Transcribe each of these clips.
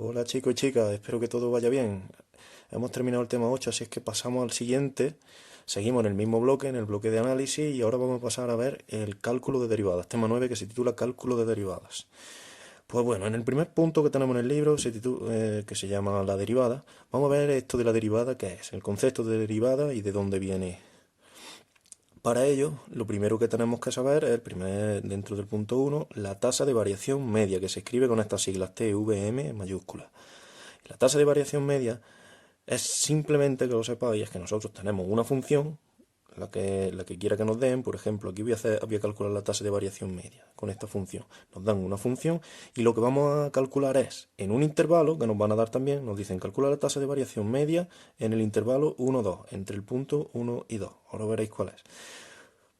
Hola chicos y chicas, espero que todo vaya bien. Hemos terminado el tema 8, así es que pasamos al siguiente. Seguimos en el mismo bloque, en el bloque de análisis, y ahora vamos a pasar a ver el cálculo de derivadas, tema 9 que se titula Cálculo de derivadas. Pues bueno, en el primer punto que tenemos en el libro, que se llama la derivada, vamos a ver esto de la derivada, qué es, el concepto de derivada y de dónde viene. Para ello, lo primero que tenemos que saber es, dentro del punto 1, la tasa de variación media, que se escribe con estas siglas TVM en mayúsculas. La tasa de variación media es simplemente que lo sepáis, es que nosotros tenemos una función, la que quiera que nos den. Por ejemplo, aquí voy a calcular la tasa de variación media con esta función. Nos dan una función y lo que vamos a calcular es, en un intervalo, que nos van a dar también, nos dicen calcular la tasa de variación media en el intervalo 1, 2, entre el punto 1 y 2. Ahora veréis cuál es.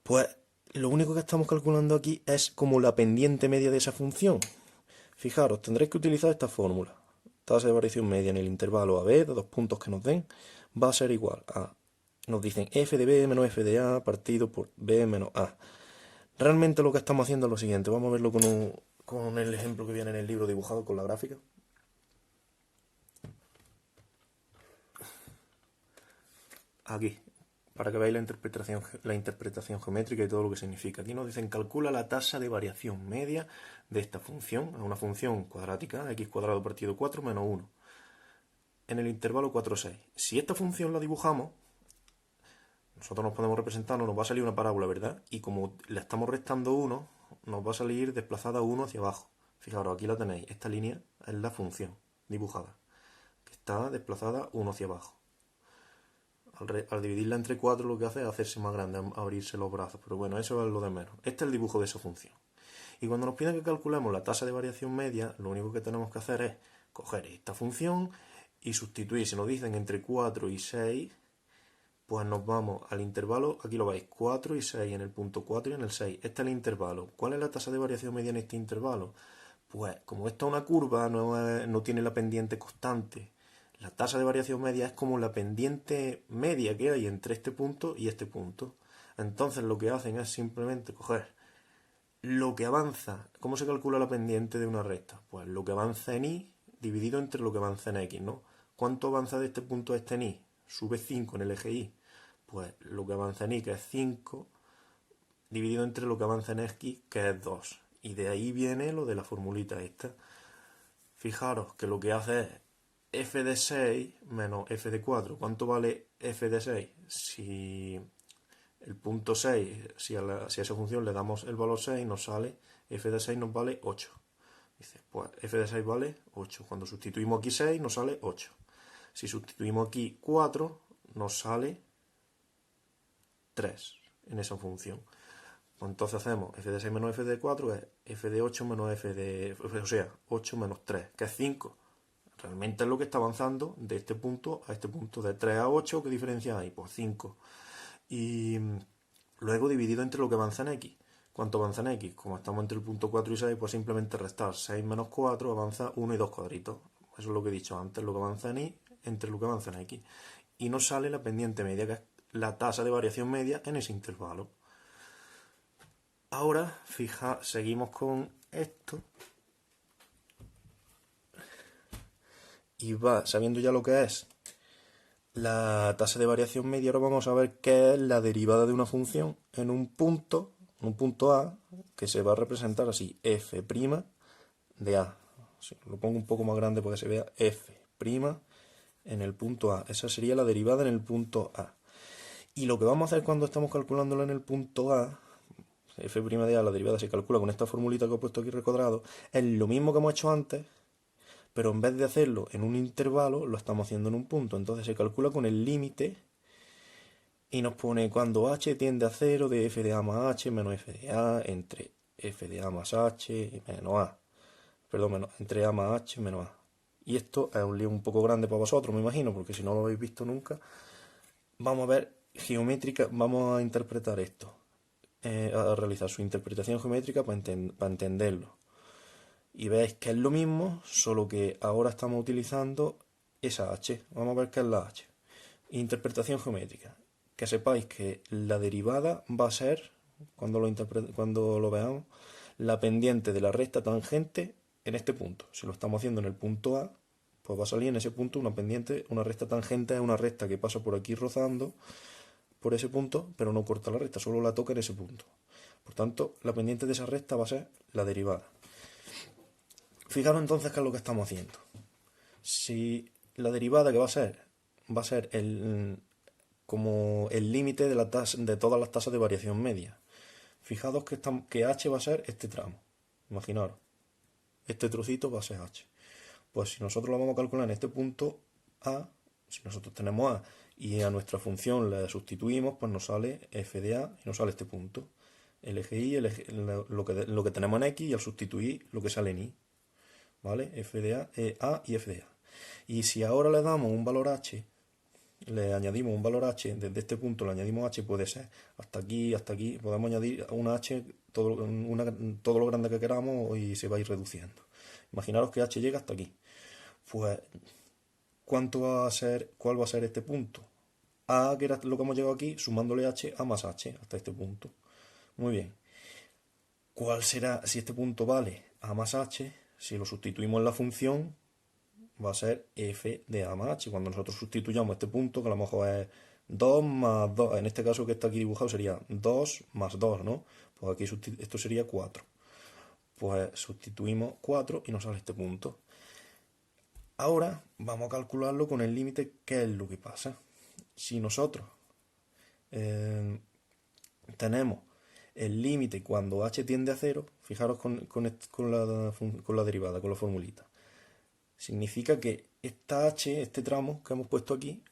Pues lo único que estamos calculando aquí es como la pendiente media de esa función. Fijaros, tendréis que utilizar esta fórmula. Tasa de variación media en el intervalo AB, de dos puntos que nos den, va a ser igual a, nos dicen f de b menos f de a partido por b menos a. Realmente lo que estamos haciendo es lo siguiente. Vamos a verlo con el ejemplo que viene en el libro dibujado con la gráfica. Aquí, para que veáis la interpretación geométrica y todo lo que significa. Aquí nos dicen calcula la tasa de variación media de esta función, una función cuadrática, x cuadrado partido 4 menos 1, en el intervalo 4, 6. Si esta función la dibujamos, nosotros nos podemos representar, nos va a salir una parábola, ¿verdad? Y como le estamos restando 1, nos va a salir desplazada 1 hacia abajo. Fijaros, aquí la tenéis, esta línea es la función dibujada, que está desplazada 1 hacia abajo. Al dividirla entre 4 lo que hace es hacerse más grande, abrirse los brazos, pero bueno, eso es lo de menos. Este es el dibujo de esa función. Y cuando nos piden que calculemos la tasa de variación media, lo único que tenemos que hacer es coger esta función y sustituir. Si nos dicen entre 4 y 6, pues nos vamos al intervalo, aquí lo veis, 4 y 6 en el punto 4 y en el 6. Este es el intervalo. ¿Cuál es la tasa de variación media en este intervalo? Pues como esto es una curva, no tiene la pendiente constante. La tasa de variación media es como la pendiente media que hay entre este punto y este punto. Entonces lo que hacen es simplemente coger lo que avanza. ¿Cómo se calcula la pendiente de una recta? Pues lo que avanza en y dividido entre lo que avanza en x, ¿no? ¿Cuánto avanza de este punto a este en y? Sube 5 en el eje y. Pues lo que avanza en y, que es 5, dividido entre lo que avanza en x, que es 2. Y de ahí viene lo de la formulita esta. Fijaros que lo que hace es f de 6 menos f de 4. ¿Cuánto vale f de 6? Si el punto 6, si a esa función le damos el valor 6, nos sale f de 6 nos vale 8. Dice, pues f de 6 vale 8. Cuando sustituimos aquí 6, nos sale 8. Si sustituimos aquí 4, nos sale 3 en esa función. Pues entonces hacemos f de 6 menos f de 4 es f de 8 menos f de... O sea, 8 menos 3, que es 5. Realmente es lo que está avanzando de este punto a este punto. De 3 a 8, ¿qué diferencia hay? Pues 5. Y luego dividido entre lo que avanza en x. ¿Cuánto avanza en x? Como estamos entre el punto 4 y 6, pues simplemente restar 6 menos 4 avanza 1 y 2 cuadritos. Eso es lo que he dicho antes, lo que avanza en y entre lo que avanza en x. Y nos sale la pendiente media, que es la tasa de variación media en ese intervalo. Ahora, seguimos con esto. Y sabiendo ya lo que es la tasa de variación media, ahora vamos a ver qué es la derivada de una función en un punto A, que se va a representar así, f' de A. Lo pongo un poco más grande para que se vea f' en el punto A. Esa sería la derivada en el punto A. Y lo que vamos a hacer cuando estamos calculándolo en el punto A, f' de A, la derivada se calcula con esta formulita que he puesto aquí recuadrado, es lo mismo que hemos hecho antes, pero en vez de hacerlo en un intervalo, lo estamos haciendo en un punto. Entonces se calcula con el límite y nos pone cuando h tiende a 0 de f de a más h menos f de a entre f de a más h menos a. Perdón, entre a más h menos a. Y esto es un lío un poco grande para vosotros, me imagino, porque si no lo habéis visto nunca. Vamos a ver geométrica, vamos a interpretar esto, a realizar su interpretación geométrica para entenderlo. Y veis que es lo mismo, solo que ahora estamos utilizando esa h. Vamos a ver qué es la h. Interpretación geométrica. Que sepáis que la derivada va a ser, cuando lo veamos, la pendiente de la recta tangente en este punto. Si lo estamos haciendo en el punto A, pues va a salir en ese punto una pendiente, una recta tangente es una recta que pasa por aquí rozando por ese punto, pero no corta la recta, solo la toca en ese punto. Por tanto, la pendiente de esa recta va a ser la derivada. Fijaros entonces qué es lo que estamos haciendo. Si la derivada que va a ser como el límite de todas las tasas de variación media. Fijaos que h va a ser este tramo. Imaginaros, este trocito va a ser h. Pues si nosotros lo vamos a calcular en este punto a, si nosotros tenemos a y a nuestra función le sustituimos, pues nos sale f de a y nos sale este punto. El eje y, lo que tenemos en x, y al sustituir lo que sale en y. ¿Vale? F de a y f de a. Y si ahora le damos un valor h, le añadimos un valor h, desde este punto le añadimos h, puede ser hasta aquí, podemos añadir una h todo lo grande que queramos y se va a ir reduciendo. Imaginaros que h llega hasta aquí. Pues, ¿cuál va a ser este punto? A, que era lo que hemos llegado aquí, sumándole h, a más h, hasta este punto. Muy bien. ¿Cuál será, si este punto vale a más h, si lo sustituimos en la función, va a ser f de a más h? Cuando nosotros sustituyamos este punto, que a lo mejor es 2 más 2, en este caso que está aquí dibujado sería 2 más 2, ¿no? Pues aquí esto sería 4. Pues sustituimos 4 y nos sale este punto. Ahora vamos a calcularlo con el límite. ¿Qué es lo que pasa? Si nosotros tenemos el límite cuando h tiende a 0, fijaros con la derivada, con la formulita. Significa que esta h, este tramo que hemos puesto aquí,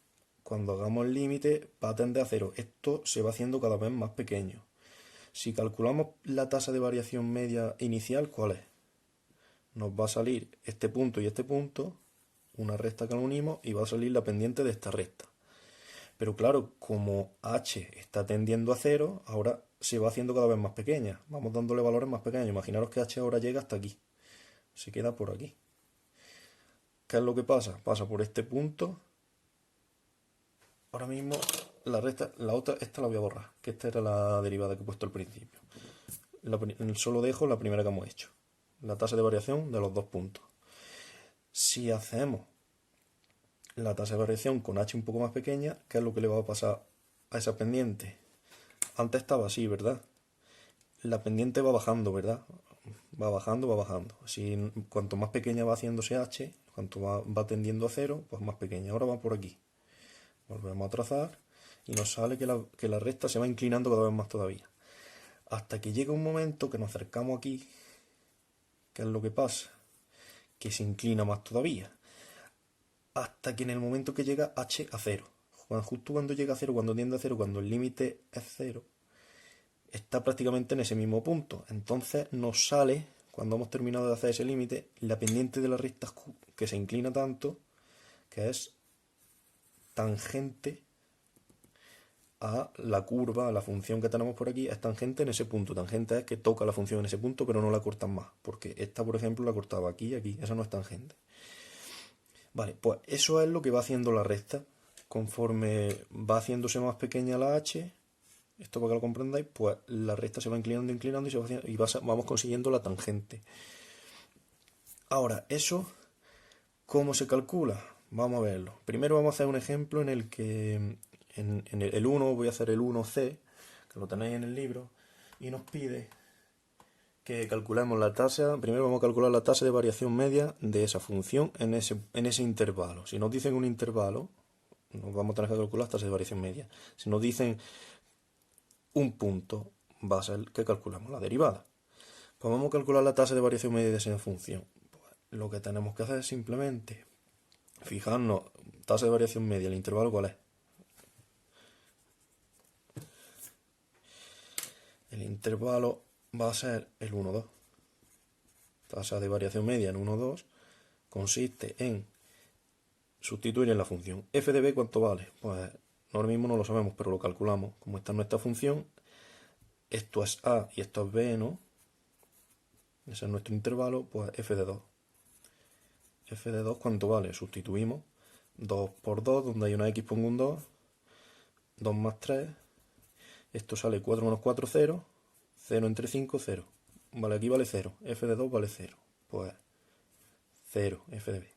cuando hagamos el límite va a tender a 0. Esto se va haciendo cada vez más pequeño. Si calculamos la tasa de variación media inicial, ¿cuál es? Nos va a salir este punto y este punto, una recta que lo unimos, y va a salir la pendiente de esta recta. Pero claro, como h está tendiendo a 0, ahora se va haciendo cada vez más pequeña. Vamos dándole valores más pequeños. Imaginaros que h ahora llega hasta aquí. Se queda por aquí. ¿Qué es lo que pasa? Pasa por este punto. Ahora mismo la recta, esta la voy a borrar, que esta era la derivada que he puesto al principio. Solo dejo la primera que hemos hecho. La tasa de variación de los dos puntos. Si hacemos la tasa de variación con h un poco más pequeña, ¿qué es lo que le va a pasar a esa pendiente? Antes estaba así, ¿verdad? La pendiente va bajando, ¿verdad? Va bajando, va bajando. Así, cuanto más pequeña va haciéndose h, cuanto va tendiendo a 0, pues más pequeña. Ahora va por aquí. Volvemos a trazar y nos sale que la recta se va inclinando cada vez más todavía. Hasta que llega un momento que nos acercamos aquí. ¿Qué es lo que pasa? Que se inclina más todavía. Hasta que en el momento que llega h a 0. Justo cuando llega a 0, cuando tiende a 0, cuando el límite es 0, está prácticamente en ese mismo punto. Entonces nos sale, cuando hemos terminado de hacer ese límite, la pendiente de la recta que se inclina tanto, que es tangente a la curva, a la función que tenemos por aquí, es tangente en ese punto. Tangente es que toca la función en ese punto, pero no la cortan más, porque esta, por ejemplo, la cortaba aquí y aquí. Esa no es tangente. Vale, pues eso es lo que va haciendo la recta. Conforme va haciéndose más pequeña la h, esto para que lo comprendáis, pues la recta se va inclinando, inclinando y vamos consiguiendo la tangente. Ahora, ¿eso cómo se calcula? Vamos a verlo. Primero vamos a hacer un ejemplo en el que en el 1, voy a hacer el 1c, que lo tenéis en el libro, y nos pide que calculemos la tasa. Primero vamos a calcular la tasa de variación media de esa función en ese intervalo. Si nos dicen un intervalo, nos vamos a tener que calcular la tasa de variación media. Si nos dicen un punto, va a ser que calculamos la derivada. Pues vamos a calcular la tasa de variación media de esa función. Pues lo que tenemos que hacer es simplemente fijarnos, tasa de variación media, el intervalo ¿cuál es? El intervalo va a ser el 1, 2. Tasa de variación media en 1, 2 consiste en sustituir en la función f de b, ¿cuánto vale? Pues ahora mismo no lo sabemos, pero lo calculamos. Como esta es nuestra función, esto es a y esto es b, ¿no? Ese es nuestro intervalo, pues f de 2. F de 2, ¿cuánto vale? Sustituimos 2 por 2, donde hay una x pongo un 2, 2 más 3, esto sale 4 menos 4, 0, 0 entre 5, 0. Vale, aquí vale 0, f de 2 vale 0, pues 0, f de b.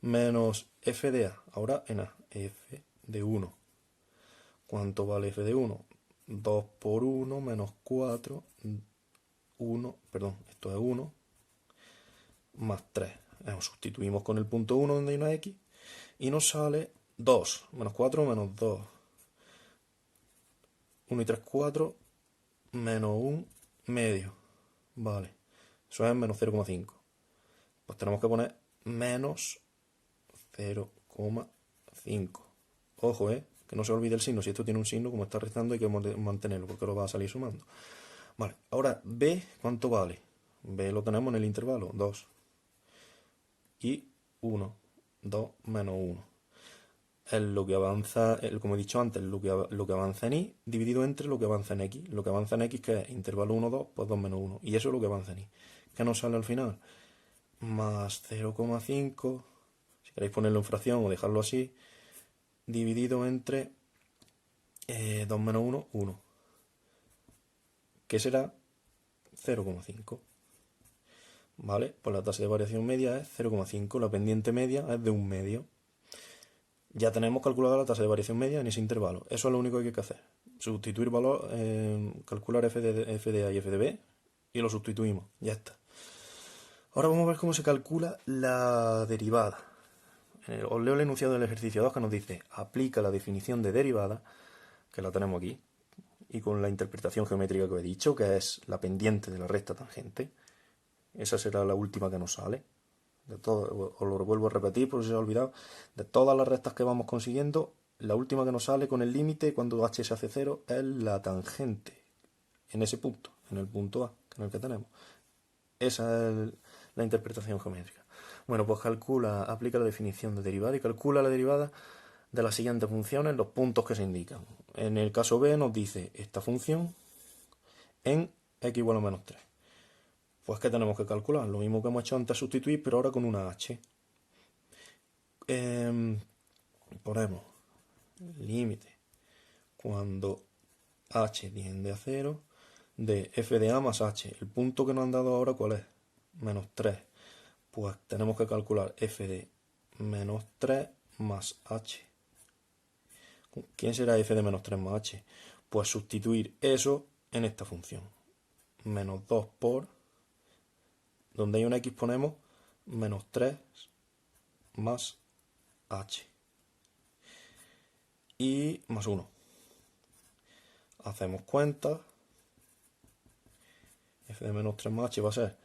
menos f de a, ahora en a, f de 1. ¿Cuánto vale f de 1? 2 por 1 menos 4, 1, perdón, esto es 1, más 3. Sustituimos con el punto 1 donde hay una x y nos sale 2, menos 4 menos 2. 1 y 3, 4, menos 1 medio. Vale, eso es menos 0,5. Pues tenemos que poner menos 0,5. Ojo, que no se olvide el signo. Si esto tiene un signo, como está restando, hay que mantenerlo porque lo va a salir sumando. Vale, ahora b, ¿cuánto vale? B lo tenemos en el intervalo, 2. Y 1, 2 menos 1. Es lo que avanza, como he dicho antes, lo que avanza en y dividido entre lo que avanza en x. Lo que avanza en x, que es intervalo 1, 2, pues 2 menos 1. Y eso es lo que avanza en y. ¿Qué nos sale al final? Más 0,5, si queréis ponerlo en fracción o dejarlo así, dividido entre 2 menos 1, 1. Que será 0,5. ¿Vale? Pues la tasa de variación media es 0,5. La pendiente media es de 1 medio. Ya tenemos calculada la tasa de variación media en ese intervalo. Eso es lo único que hay que hacer. Sustituir valor, calcular f de a y f de b y lo sustituimos. Ya está. Ahora vamos a ver cómo se calcula la derivada. Os leo el enunciado del ejercicio 2 que nos dice: aplica la definición de derivada, que la tenemos aquí, y con la interpretación geométrica que os he dicho, que es la pendiente de la recta tangente. Esa será la última que nos sale. De todo, os lo vuelvo a repetir por si se os ha olvidado. De todas las rectas que vamos consiguiendo, la última que nos sale con el límite cuando h se hace 0 es la tangente. En ese punto, en el punto A, que es el que tenemos. Esa es la interpretación geométrica. Bueno, pues aplica la definición de derivada y calcula la derivada de las siguientes funciones, los puntos que se indican. En el caso B nos dice esta función en x igual a menos 3. Pues ¿qué tenemos que calcular? Lo mismo que hemos hecho antes, sustituir, pero ahora con una h. Ponemos límite cuando h tiende a 0 de f de a más h. El punto que nos han dado ahora, ¿cuál es? Menos 3. Pues tenemos que calcular f de menos 3 más h. ¿Quién será f de menos 3 más h? Pues sustituir eso en esta función. Menos 2 por, donde hay una x ponemos menos 3 más h. Y más 1. Hacemos cuenta. F de menos 3 más h va a ser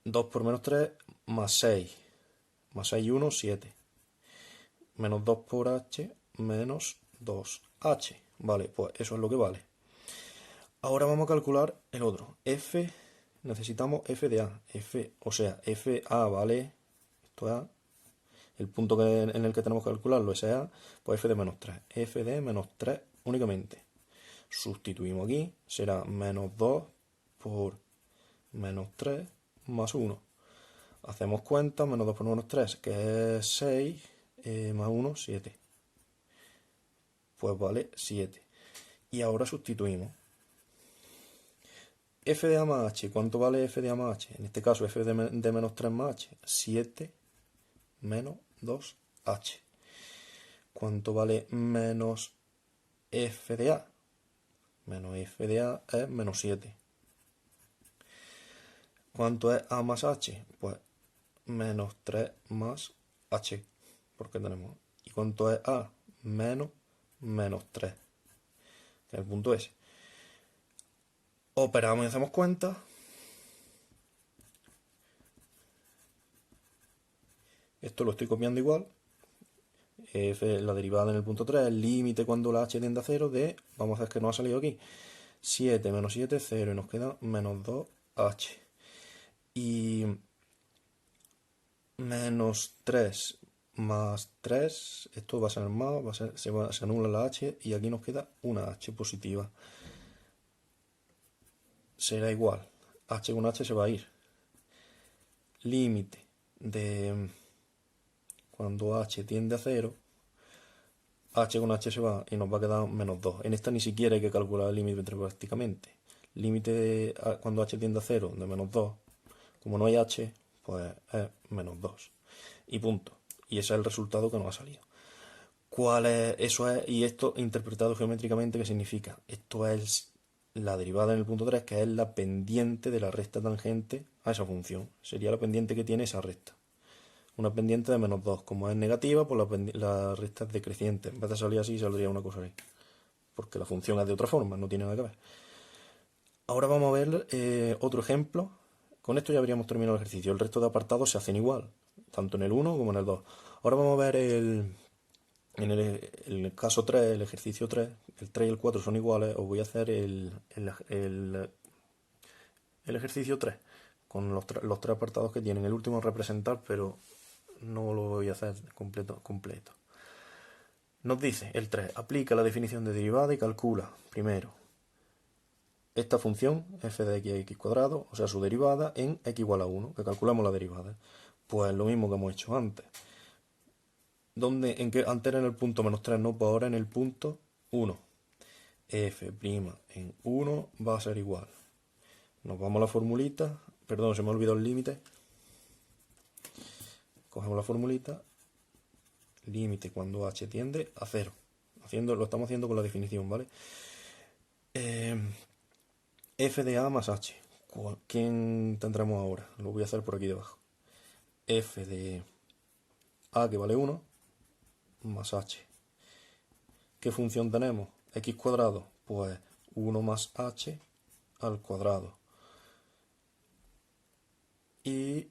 2 por menos 3 más 6. Más 6 y 1, 7. Menos 2 por h menos 2h. Vale, pues eso es lo que vale. Ahora vamos a calcular el otro. F, necesitamos f de a. O sea, fa vale, esto es a. El punto en el que tenemos que calcularlo es a, pues f de menos 3. F de menos 3 únicamente. Sustituimos aquí, será menos 2 por menos 3 más 1. Hacemos cuenta, menos 2 por menos 3, que es 6, más 1, 7. Pues vale 7. Y ahora sustituimos. F de a más h, ¿cuánto vale f de a más h? En este caso, f de menos 3 más h, 7 menos 2h. ¿Cuánto vale menos f de a? Menos f de a es menos 7. ¿Cuánto es a más h? Pues menos 3 más h, porque tenemos. ¿Y cuánto es a? Menos 3, que es el punto S. Operamos y hacemos cuenta. Esto lo estoy copiando igual. La derivada en el punto 3, el límite cuando la h tiende a 0 de, vamos a ver que nos ha salido aquí, 7 menos 7, 0, y nos queda menos 2h. Y menos 3 más 3, esto va a ser más, se anula la h y aquí nos queda una h positiva. Será igual, h con h se va a ir. Límite de cuando h tiende a 0, h con h se va y nos va a quedar menos 2. En esta ni siquiera hay que calcular el límite prácticamente. Límite de cuando h tiende a 0 de menos 2, como no hay h, pues es menos 2. Y punto. Y ese es el resultado que nos ha salido. ¿Cuál es? Eso es, y esto interpretado geométricamente, ¿qué significa? Esto es la derivada en el punto 3, que es la pendiente de la recta tangente a esa función. Sería la pendiente que tiene esa recta. Una pendiente de -2. Como es negativa, pues la recta es decreciente. En vez de salir así, saldría una cosa así. Porque la función es de otra forma, no tiene nada que ver. Ahora vamos a ver otro ejemplo. Con esto ya habríamos terminado el ejercicio. El resto de apartados se hacen igual, tanto en el 1 como en el 2. Ahora vamos a ver en el caso 3, el ejercicio 3, el 3 y el 4 son iguales. Os voy a hacer el ejercicio 3 con los tres apartados que tienen. El último a representar, pero no lo voy a hacer completo. Nos dice el 3, aplica la definición de derivada y calcula, primero, esta función f de x a x cuadrado, o sea, su derivada en x igual a 1, que calculamos la derivada. Pues lo mismo que hemos hecho antes. Antes era en el punto -3, no, pues ahora en el punto 1. F' en 1 va a ser igual. Nos vamos a la formulita, perdón, se me ha olvidado el límite. Cogemos la formulita, límite cuando h tiende a 0. Lo estamos haciendo con la definición, ¿vale? F de a más h. ¿Quién tendremos ahora? Lo voy a hacer por aquí debajo. F de a, que vale 1, más h. ¿Qué función tenemos? X cuadrado, pues 1 más h al cuadrado. Y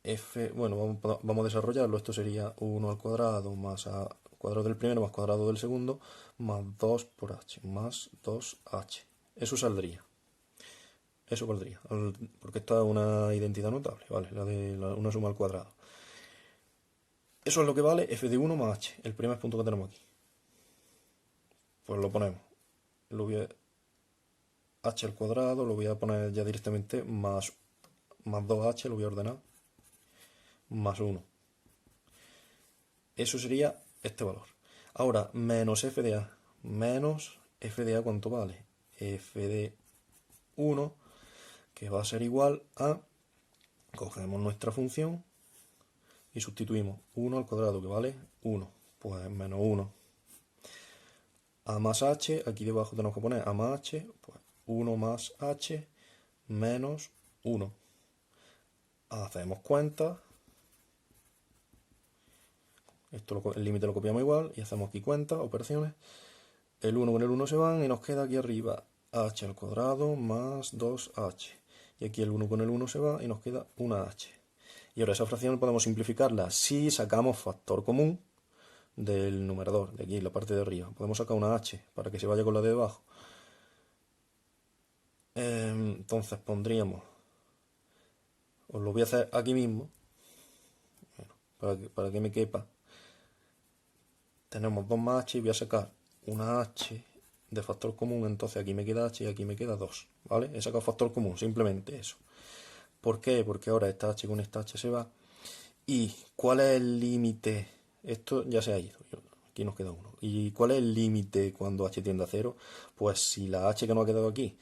f, bueno, vamos a desarrollarlo. Esto sería 1 al cuadrado más a cuadrado del primero más cuadrado del segundo más 2 por h, más 2h. Eso saldría. Eso valdría, porque esta es una identidad notable, ¿vale? Una suma al cuadrado. Eso es lo que vale f de 1 más h, el primer punto que tenemos aquí. Pues lo ponemos. H al cuadrado, lo voy a poner ya directamente más 2h, lo voy a ordenar, más 1. Eso sería este valor. Ahora, menos f de a. Menos f de a, ¿cuánto vale? F de 1, que va a ser igual a, cogemos nuestra función y sustituimos 1 al cuadrado, que vale 1, pues menos 1. A más h, aquí debajo tenemos que poner a más h, pues 1 más h menos 1. Hacemos cuenta. El límite lo copiamos igual y hacemos aquí cuenta, operaciones. El 1 con el 1 se van y nos queda aquí arriba h al cuadrado más 2h. Y aquí el 1 con el 1 se va y nos queda una h. Y ahora esa fracción podemos simplificarla si sacamos factor común del numerador, de aquí, la parte de arriba. Podemos sacar una h para que se vaya con la de debajo. Entonces pondríamos, os lo voy a hacer aquí mismo, bueno, para que me quepa. Tenemos 2 más h y voy a sacar una h de factor común, entonces aquí me queda h y aquí me queda 2, ¿vale? He sacado factor común, simplemente eso. ¿Por qué? Porque ahora esta h con esta h se va. ¿Y cuál es el límite? Esto ya se ha ido, aquí nos queda 1. ¿Y cuál es el límite cuando h tiende a 0? Pues si la h que nos ha quedado aquí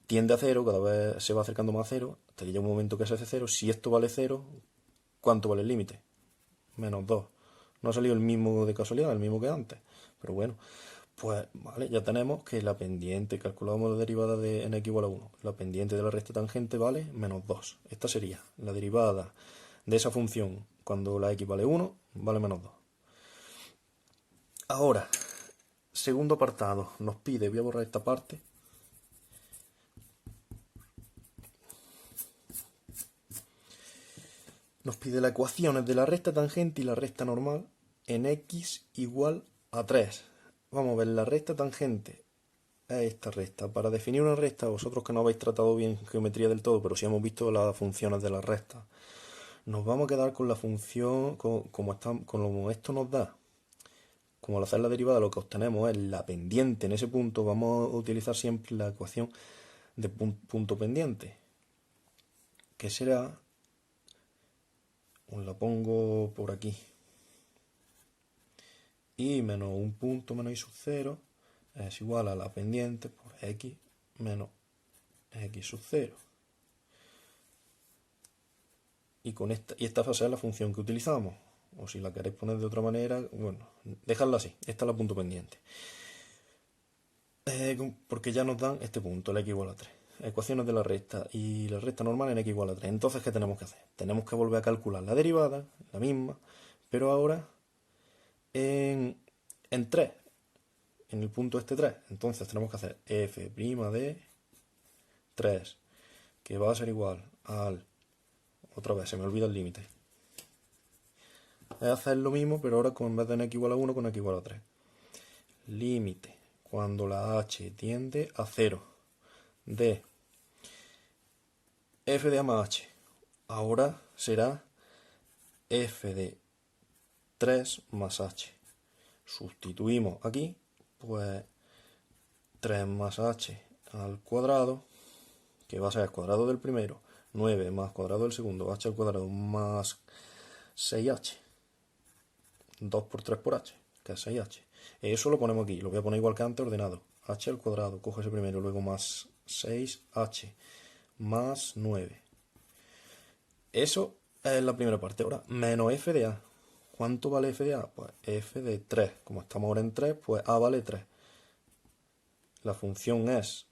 tiende a 0, cada vez se va acercando más a 0, hasta que llega un momento que se hace 0. Si esto vale 0, ¿cuánto vale el límite? Menos 2. No ha salido el mismo de casualidad, el mismo que antes. Pero bueno, pues vale, ya tenemos que la pendiente, calculamos la derivada de n igual a 1. La pendiente de la recta tangente vale menos 2. Esta sería la derivada de esa función cuando la x vale 1, vale menos 2. Ahora, segundo apartado, nos pide, voy a borrar esta parte. Nos pide las ecuaciones de la recta tangente y la recta normal en x igual a 3. Vamos a ver, la recta tangente es esta recta. Para definir una recta, vosotros que no habéis tratado bien geometría del todo, pero sí hemos visto las funciones de la recta, nos vamos a quedar con la función, como esto nos da. Como al hacer la derivada lo que obtenemos es la pendiente en ese punto, vamos a utilizar siempre la ecuación de punto pendiente, que será, os la pongo por aquí, y menos un punto menos y sub 0 es igual a la pendiente por x menos x sub 0. Y esta va a ser la función que utilizamos. o si la queréis poner de otra manera, bueno, dejadla así, esta es la punto pendiente. Porque ya nos dan este punto, el x igual a 3. Ecuaciones de la recta y la recta normal en x igual a 3. Entonces, ¿qué tenemos que hacer? Tenemos que volver a calcular la derivada, la misma, pero ahora en 3, en el punto este 3. Entonces tenemos que hacer f' de 3, que va a ser igual al... Otra vez, se me olvida el límite. Es hacer lo mismo, pero ahora en vez de en x igual a 1, con x igual a 3. Límite cuando la h tiende a 0 de f de a más h. Ahora será f de 3 más h. Sustituimos aquí, pues 3 más h al cuadrado, que va a ser el cuadrado del primero, 9 más cuadrado del segundo, h al cuadrado más 6h. 2 por 3 por h, que es 6h. Eso lo ponemos aquí, lo voy a poner igual que antes ordenado. H al cuadrado, cojo ese primero, luego más 6h más 9. Eso es la primera parte. Ahora, menos f de a. ¿Cuánto vale f de a? Pues f de 3. Como estamos ahora en 3, pues a vale 3. La función es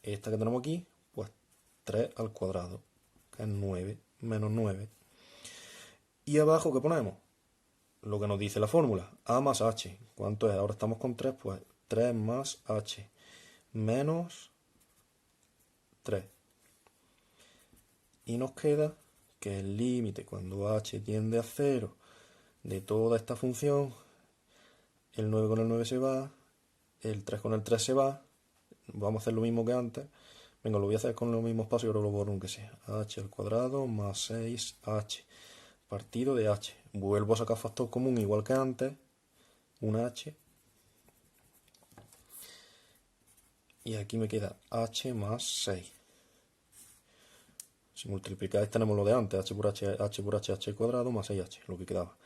esta que tenemos aquí, pues 3 al cuadrado, que es 9, menos 9. Y abajo, ¿qué ponemos? Lo que nos dice la fórmula, a más h. ¿Cuánto es? Ahora estamos con 3, pues 3 más h menos 3. Y nos queda que el límite cuando h tiende a 0 de toda esta función, el 9 con el 9 se va, el 3 con el 3 se va, vamos a hacer lo mismo que antes. Venga, lo voy a hacer con los mismos pasos y ahora lo borro aunque sea. H al cuadrado más 6h partido de h. Vuelvo a sacar factor común igual que antes, una h. Y aquí me queda h más 6. Si multiplicáis tenemos lo de antes, h por h al cuadrado más 6h, lo que quedaba.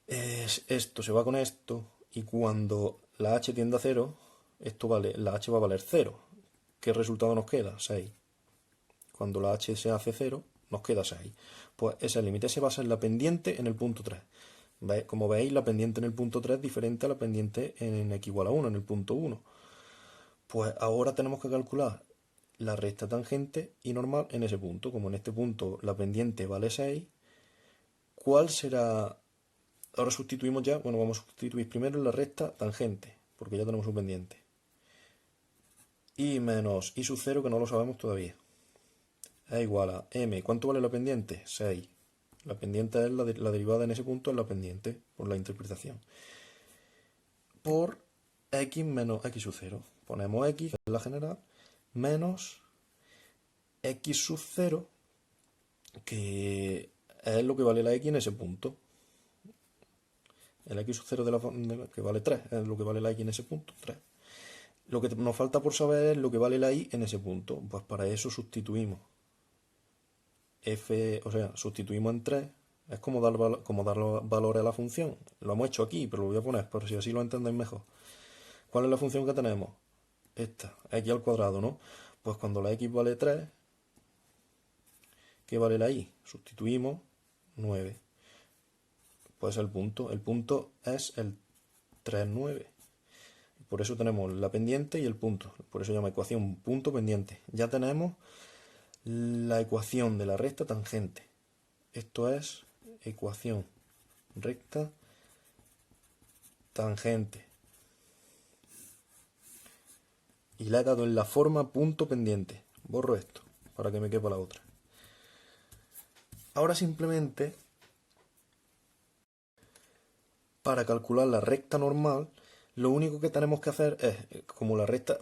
Esto se va con esto y cuando la h tiende a 0, la h va a valer 0. ¿Qué resultado nos queda? 6. Cuando la h se hace 0, nos queda 6. Pues ese límite se basa en la pendiente en el punto 3. Como veis, la pendiente en el punto 3 es diferente a la pendiente en x igual a 1, en el punto 1. Pues ahora tenemos que calcular la recta tangente y normal en ese punto. Como en este punto la pendiente vale 6, ¿cuál será? Ahora sustituimos ya, bueno, vamos a sustituir primero la recta tangente, porque ya tenemos un pendiente. Y menos y sub 0, que no lo sabemos todavía. Es igual a m. ¿Cuánto vale la pendiente? 6. La pendiente es la derivada en ese punto, es la pendiente, por la interpretación. Por x menos x sub 0. Ponemos x, que es la general, menos x sub 0, que es lo que vale la x en ese punto. El x sub 0 que vale 3, es lo que vale la x en ese punto, 3. Lo que nos falta por saber es lo que vale la y en ese punto. Pues para eso sustituimos sustituimos en 3. Es como dar valor a la función. Lo hemos hecho aquí, pero lo voy a poner por si así lo entendéis mejor. ¿Cuál es la función que tenemos? Esta, x al cuadrado, ¿no? Pues cuando la x vale 3, ¿qué vale la y? Sustituimos 9. Pues el punto. El punto es el 3, 9. Por eso tenemos la pendiente y el punto. Por eso se llama ecuación punto pendiente. Ya tenemos la ecuación de la recta tangente. Esto es ecuación recta tangente. Y la he dado en la forma punto pendiente. Borro esto para que me quepa la otra. Ahora simplemente, para calcular la recta normal, lo único que tenemos que hacer es, como la recta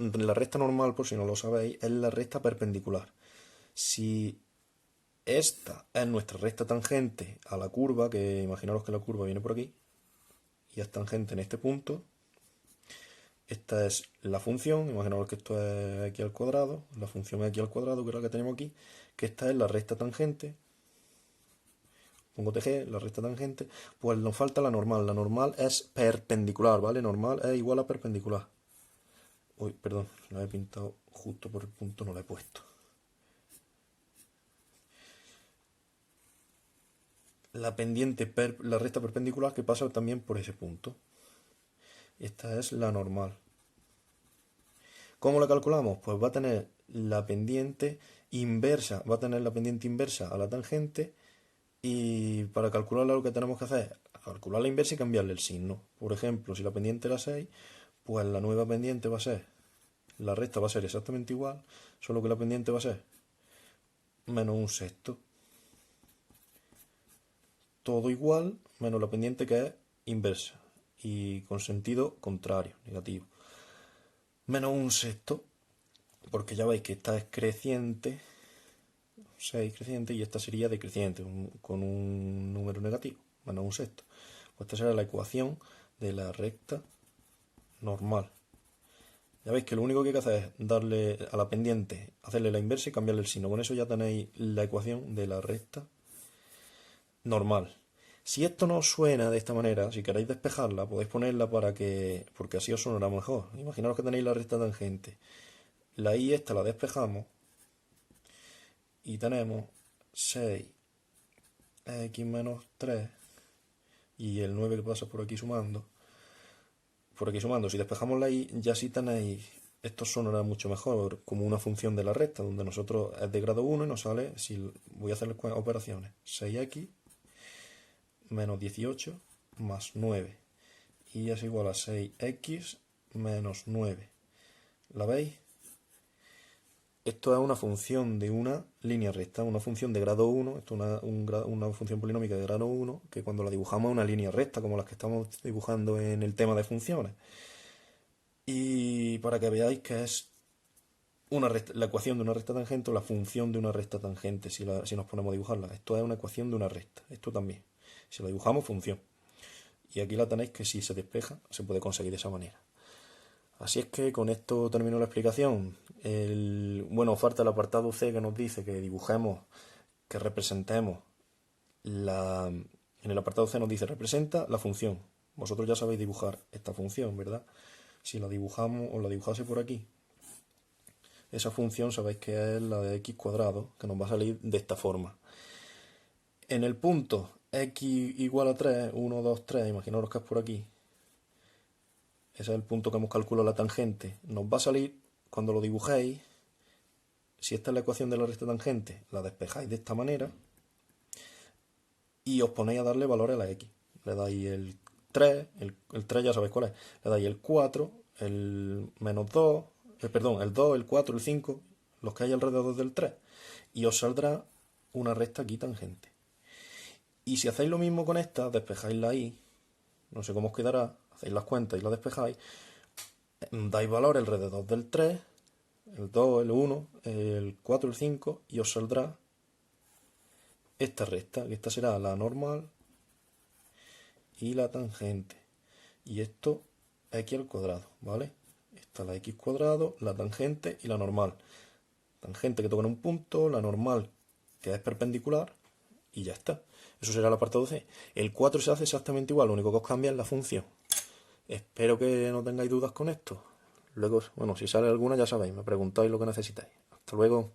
normal, por si no lo sabéis, es la recta perpendicular. Si esta es nuestra recta tangente a la curva, que imaginaros que la curva viene por aquí, y es tangente en este punto, esta es la función, imaginaros que esto es x al cuadrado, la función x al cuadrado, que es la que tenemos aquí, que esta es la recta tangente, pongo TG, la recta tangente, pues nos falta la normal es perpendicular, ¿vale? Normal es igual a perpendicular. Uy, perdón, la he pintado justo por el punto, no la he puesto. la recta perpendicular que pasa también por ese punto. Esta es la normal. ¿Cómo la calculamos? Pues va a tener la pendiente inversa, a la tangente, y para calcularla lo que tenemos que hacer es calcular la inversa y cambiarle el signo. Por ejemplo, si la pendiente era 6, pues la nueva pendiente va a ser, la recta va a ser exactamente igual, solo que la pendiente va a ser menos un sexto. Todo igual, menos la pendiente que es inversa y con sentido contrario, negativo. Menos un sexto, porque ya veis que esta es creciente, 6 creciente, y esta sería decreciente, con un número negativo, menos un sexto. Pues esta será la ecuación de la recta normal. Ya veis que lo único que hay que hacer es darle a la pendiente, hacerle la inversa y cambiarle el signo. Con eso ya tenéis la ecuación de la recta normal. Si esto no os suena de esta manera, si queréis despejarla, podéis ponerla porque así os sonará mejor. Imaginaos que tenéis la recta tangente. La y esta la despejamos y tenemos 6x menos 3 y el 9 que pasa por aquí sumando. Si despejamos la y, ya sí tenéis, esto sonará mucho mejor, como una función de la recta, donde nosotros es de grado 1 y nos sale, si voy a hacer las operaciones, 6x menos 18 más 9, y es igual a 6x menos 9. ¿La veis? Esto es una función de una línea recta, una función de grado 1, esto es una función polinómica de grado 1, que cuando la dibujamos es una línea recta, como las que estamos dibujando en el tema de funciones. Y para que veáis que es la ecuación de una recta tangente o la función de una recta tangente, si nos ponemos a dibujarla. Esto es una ecuación de una recta, esto también. Si la dibujamos, función. Y aquí la tenéis que si se despeja, se puede conseguir de esa manera. Así es que con esto termino la explicación. Bueno, falta el apartado C que nos dice que dibujemos, que representemos en el apartado C nos dice representa la función. Vosotros ya sabéis dibujar esta función, ¿verdad? Si la dibujamos o la dibujase por aquí, esa función sabéis que es la de x cuadrado, que nos va a salir de esta forma. En el punto x igual a 3, 1, 2, 3, imaginaros que es por aquí. Ese es el punto que hemos calculado la tangente. Nos va a salir, cuando lo dibujéis, si esta es la ecuación de la recta tangente, la despejáis de esta manera y os ponéis a darle valores a la x. Le dais el 3, el 3 ya sabéis cuál es. Le dais el 4, el menos 2, el 2, el 4, el 5, los que hay alrededor del 3. Y os saldrá una recta aquí tangente. Y si hacéis lo mismo con esta, despejáis la y, no sé cómo os quedará, hacéis las cuentas y la despejáis, dais valor alrededor del 3, el 2, el 1, el 4, el 5, y os saldrá esta recta, que esta será la normal y la tangente. Y esto x al cuadrado, ¿vale? Esta es la x cuadrado, la tangente y la normal. Tangente que toca en un punto, la normal que es perpendicular, y ya está. Eso será el apartado C. El 4 se hace exactamente igual, lo único que os cambia es la función. Espero que no tengáis dudas con esto. Luego, bueno, si sale alguna ya sabéis, me preguntáis lo que necesitáis. Hasta luego.